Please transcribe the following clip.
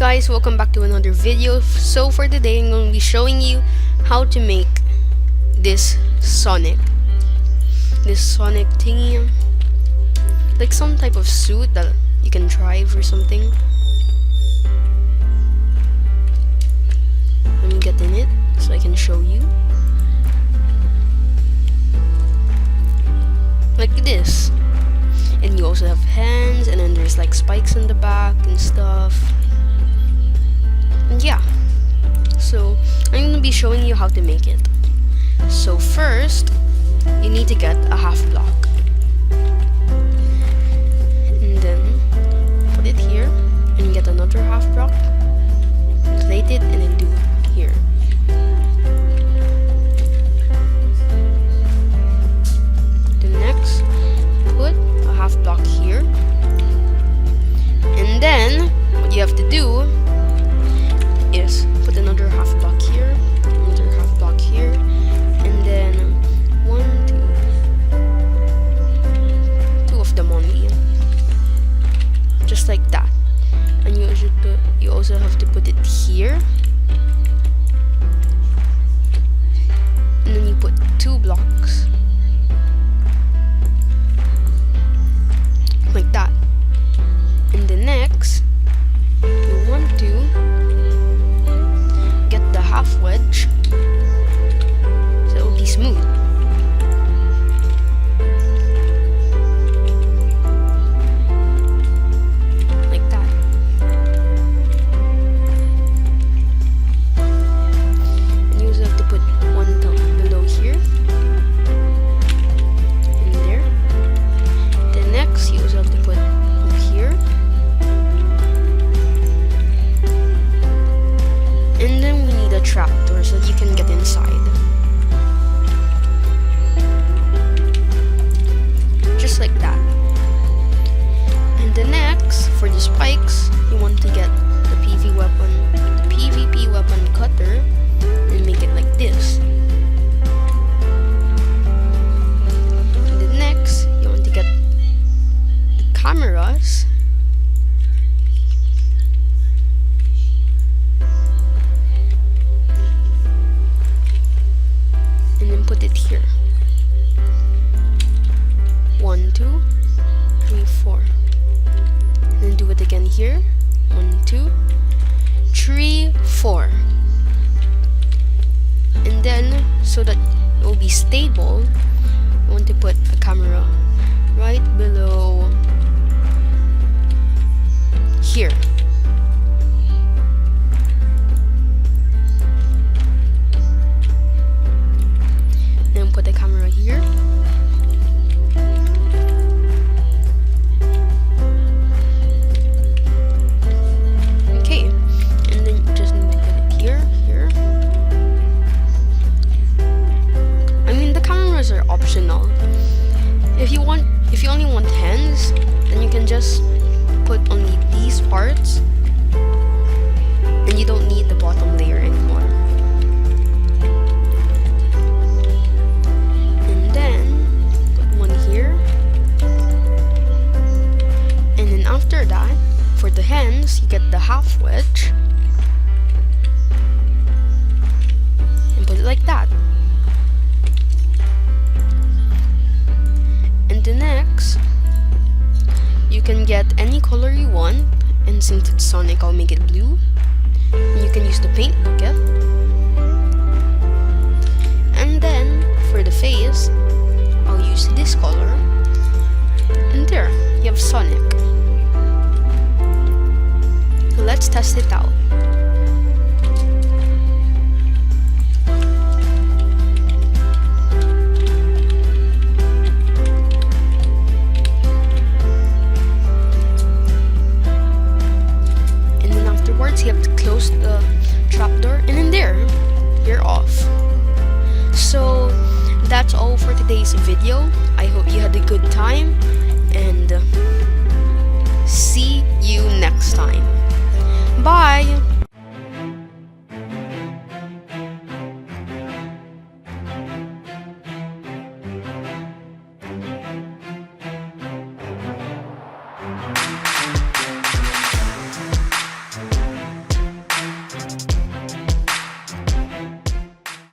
guys, welcome back to another video. So for today I'm going to be showing you how to make this Sonic thingy, like some type of suit that you can drive or something. Let me get in it so I can show you. Like this. And you also have hands, and then there's like spikes in the back and stuff. And yeah, so I'm gonna be showing you how to make it. So first, you need to get a half block, and then put it here, and get another half block, inflate it, and then do it here. Then next, put a half block here, and then what you have to do is put another half block here, another half block here, and then two of them only, just like that. And you also have to put it here, and then you put 2 blocks like that. And the next, you want to get the half wedge so it will be smooth. Like that. And you also have to put one below here. And there. Then next, you also have to put up here. And then we need a trapdoor so that you can get inside. Just like that. And the next, for the spikes, you want to get the PvP weapon cutter and make it like this. And the next, you want to get the cameras. And then put it here. 1, 2, 3, 4. And then do it again here. 1, 2, 3, 4. And then, so that it will be stable, I want to put a camera right below here. Then put the camera here. Okay, and then you just need to put it here. I mean, the cameras are optional. If you only want hands, then you can just put only these parts, and you don't need the bottom layer anymore. After that, for the hands, you get the half wedge and put it like that. And the next, you can get any color you want, and since it's Sonic, I'll make it blue. And you can use the paint bucket. And then for the face, I'll use this color. And there, you have Sonic. Let's test it out. And then afterwards, you have to close the trapdoor, and in there, you're off. So that's all for today's video. I hope you had a good time, and see you next time. Bye!